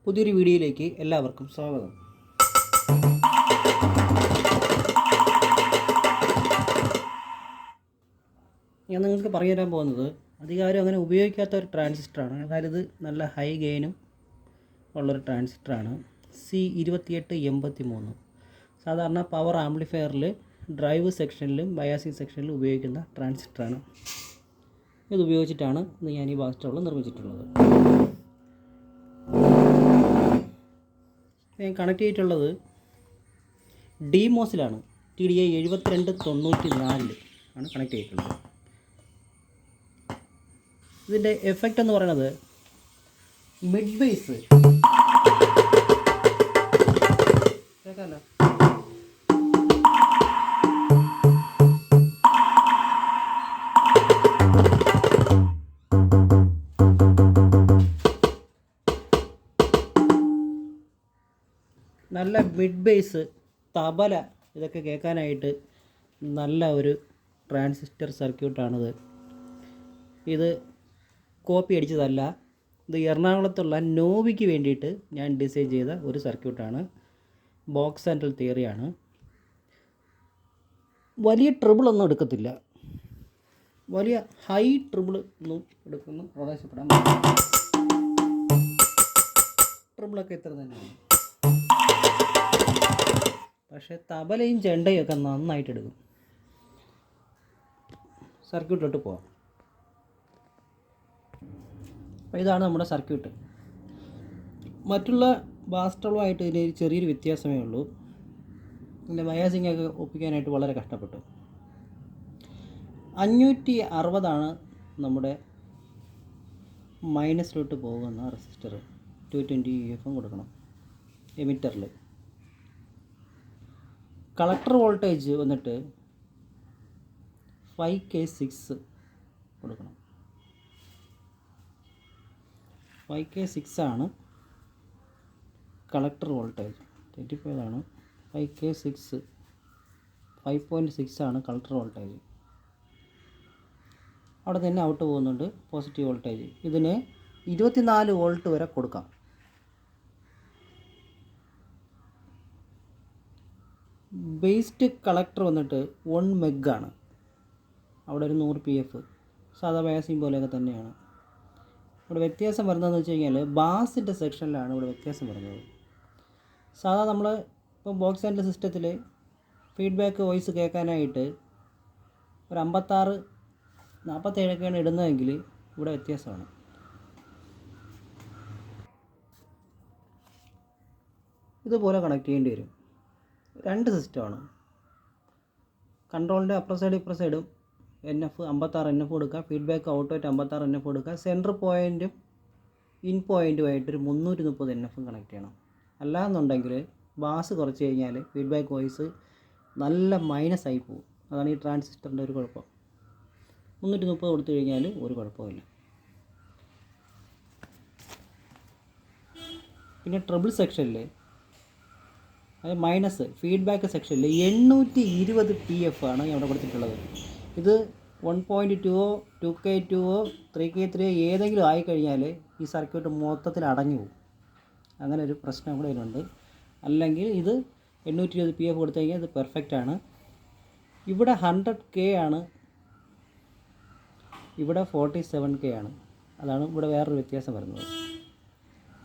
പുതിയൊരു വീഡിയോയിലേക്ക് എല്ലാവർക്കും സ്വാഗതം. ഞാൻ നിങ്ങൾക്ക് പറഞ്ഞു തരാൻ പോകുന്നത് അധികാരം അങ്ങനെ ഉപയോഗിക്കാത്ത ഒരു ട്രാൻസിസ്റ്ററാണ്. എന്നാൽ ഇത് നല്ല ഹൈ ഗെയിനും ഉള്ളൊരു ട്രാൻസിസ്റ്ററാണ്. C2883. സാധാരണ പവർ ആംപ്ലിഫയറിൽ ഡ്രൈവ് സെക്ഷനിലും ബയാസിംഗ് സെക്ഷനിലും ഉപയോഗിക്കുന്ന ട്രാൻസിസ്റ്ററാണ്. ഇത് ഉപയോഗിച്ചിട്ടാണ് ഞാൻ ഈ ബാസ്റ്ററുകൾ നിർമ്മിച്ചിട്ടുള്ളത്. ഞാൻ കണക്ട് ചെയ്തിട്ടുള്ളത് DMOSിലാണ്. TDI 7294 ആണ് കണക്ട് ചെയ്തിട്ടുള്ളത്. ഇതിൻ്റെ എഫക്റ്റ് എന്ന് പറയുന്നത് മിഡ് ബേസ് കേൾക്കാമല്ലോ. നല്ല മിഡ് ബേസ്, തബല ഇതൊക്കെ കേൾക്കാനായിട്ട് നല്ല ഒരു ട്രാൻസിസ്റ്റർ സർക്യൂട്ടാണിത്. ഇത് കോപ്പി അടിച്ചതല്ല. ഇത് എറണാകുളത്തുള്ള നോവിക്ക് വേണ്ടിയിട്ട് ഞാൻ ഡിസൈൻ ചെയ്ത ഒരു സർക്യൂട്ടാണ്. ബോക്സ് ആൻഡ് തിയറിയാണ്. വലിയ ട്രിബിളൊന്നും എടുക്കത്തില്ല. വലിയ ഹൈ ട്രിബിൾ ഒന്നും എടുക്കുന്നു അവകാശപ്പെടാൻ. ട്രിബിളൊക്കെ ഇത്ര തന്നെയാണ്. പക്ഷേ തബലയും ചെണ്ടയും ഒക്കെ നന്നായിട്ട് എടുക്കും. സർക്യൂട്ടിലോട്ട് പോവാം. അപ്പോൾ ഇതാണ് നമ്മുടെ സർക്യൂട്ട്. മറ്റുള്ള ബാസ്റ്ററുമായിട്ട് ഇതിന് ചെറിയൊരു വ്യത്യാസമേ ഉള്ളൂ. ഇതിൻ്റെ ബയാസിംഗ് ഒക്കെ ഒപ്പിക്കാനായിട്ട് വളരെ കഷ്ടപ്പെട്ടു. 560 നമ്മുടെ മൈനസിലോട്ട് പോകുന്ന റെസിസ്റ്റർ. 220 UF കൊടുക്കണം എമിറ്ററിൽ. കളക്ടർ വോൾട്ടേജ് വന്നിട്ട് 5K6 കൊടുക്കണം. 5K6 ആണ് കളക്ടർ വോൾട്ടേജ്. 25 ആണ് 5K6. 5.6 ആണ് കളക്ടർ വോൾട്ടേജ്. അവിടെ തന്നെ ഔട്ട് പോകുന്നുണ്ട് പോസിറ്റീവ് വോൾട്ടേജ്. ഇതിന് 24 വോൾട്ട് വരെ കൊടുക്കാം. ബേസ്ഡ് കളക്ടർ വന്നിട്ട് 1 MEG ആണ്. അവിടെ ഒരു 100 PF സാധാ ബയാസിംഗ് പോലെയൊക്കെ തന്നെയാണ്. ഇവിടെ വ്യത്യാസം വരുന്നതെന്ന് വെച്ച് കഴിഞ്ഞാൽ ബാസിൻ്റെ സെക്ഷനിലാണ് ഇവിടെ വ്യത്യാസം വരുന്നത്. സാധാ നമ്മൾ ഇപ്പോൾ ബോക്സ് ആൻഡ് സിസ്റ്റത്തിൽ ഫീഡ്ബാക്ക് വോയിസ് കേൾക്കാനായിട്ട് ഒരു 56, 47 ഇടുന്നതെങ്കിൽ ഇവിടെ വ്യത്യാസമാണ്. ഇതുപോലെ കണക്ട് ചെയ്യേണ്ടി വരും. 2 സിസ്റ്റമാണ്. കൺട്രോളിൻ്റെ അപ്പർ സൈഡ് ഇപ്പർ സൈഡും NF 56 NF കൊടുക്കുക. ഫീഡ്ബാക്ക് ഔട്ട്പുട്ട് 56 NF കൊടുക്കുക. സെൻറ്റർ പോയിൻറ്റും ഇൻ പോയിൻറ്റുമായിട്ടൊരു 330 NF കണക്ട് ചെയ്യണം. അല്ലാന്നുണ്ടെങ്കിൽ ബാസ് കുറച്ച് കഴിഞ്ഞാൽ ഫീഡ്ബാക്ക് വോയിസ് നല്ല മൈനസായി പോകും. അതാണ് ഈ ട്രാൻസിസ്റ്ററിൻ്റെ ഒരു കുഴപ്പം. 330 കൊടുത്തു കഴിഞ്ഞാൽ ഒരു കുഴപ്പമില്ല. പിന്നെ ട്രിബിൾ സെക്ഷനിൽ, അത് മൈനസ് ഫീഡ്ബാക്ക് സെക്ഷനിൽ 820 PF ആണ് ഇവിടെ കൊടുത്തിട്ടുള്ളത്. ഇത് 1.2 2K2 3K3 ഏതെങ്കിലും ആയിക്കഴിഞ്ഞാൽ ഈ സർക്യൂട്ട് മൊത്തത്തിൽ അടഞ്ഞു പോകും. അങ്ങനെ ഒരു പ്രശ്നം കൂടെ ഇതിനുണ്ട്. അല്ലെങ്കിൽ ഇത് 820 PF കൊടുത്തു കഴിഞ്ഞാൽ ഇത് പെർഫെക്റ്റ് ആണ്. ഇവിടെ 100K ആണ്, ഇവിടെ 47K ആണ്. അതാണ് ഇവിടെ വേറൊരു വ്യത്യാസം വരുന്നത്.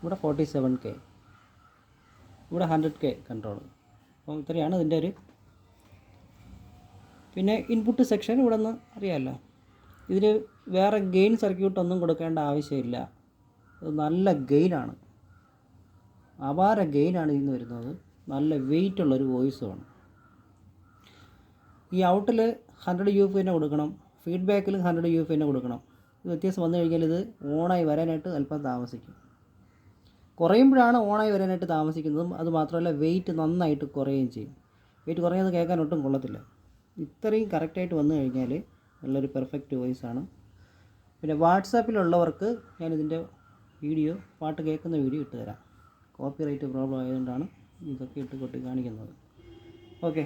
ഇവിടെ 47K, ഇവിടെ 100K കൺട്രോൾ. അപ്പോൾ ഇത്രയാണ് ഇതിൻ്റെ ഒരു. പിന്നെ ഇൻപുട്ട് സെക്ഷൻ ഇവിടെ നിന്ന് അറിയാമല്ലോ. ഇതിന് വേറെ ഗെയിൻ സർക്യൂട്ടൊന്നും കൊടുക്കേണ്ട ആവശ്യമില്ല. ഇത് നല്ല ഗെയിനാണ്, അപാര ഗെയിനാണ് ഇതിന് വരുന്നത്. നല്ല വെയിറ്റുള്ളൊരു വോയിസുമാണ്. ഈ ഔട്ടിൽ 100 UF തന്നെ കൊടുക്കണം, ഫീഡ്ബാക്കിൽ 100 UF തന്നെ കൊടുക്കണം. ഇത് വ്യത്യാസം വന്നു കഴിഞ്ഞാൽ ഇത് ഓണായി വരാനായിട്ട് അല്പം താമസിക്കും. കുറയുമ്പോഴാണ് ഓണായി വരാനായിട്ട് താമസിക്കുന്നതും. അതുമാത്രമല്ല വെയിറ്റ് നന്നായിട്ട് കുറയുകയും ചെയ്യും. വെയിറ്റ് കുറഞ്ഞത് കേൾക്കാൻ ഒട്ടും കൊള്ളത്തില്ല. ഇത്രയും കറക്റ്റായിട്ട് വന്നു കഴിഞ്ഞാൽ നല്ലൊരു പെർഫെക്റ്റ് വോയിസാണ്. പിന്നെ വാട്സാപ്പിലുള്ളവർക്ക് ഞാനിതിൻ്റെ വീഡിയോ, പാട്ട് കേൾക്കുന്ന വീഡിയോ ഇട്ട് തരാം. കോപ്പിറൈറ്റ് പ്രോബ്ലം ആയതുകൊണ്ടാണ് ഇതൊക്കെ ഇട്ട് കൊട്ടി കാണിക്കുന്നത്. ഓക്കെ.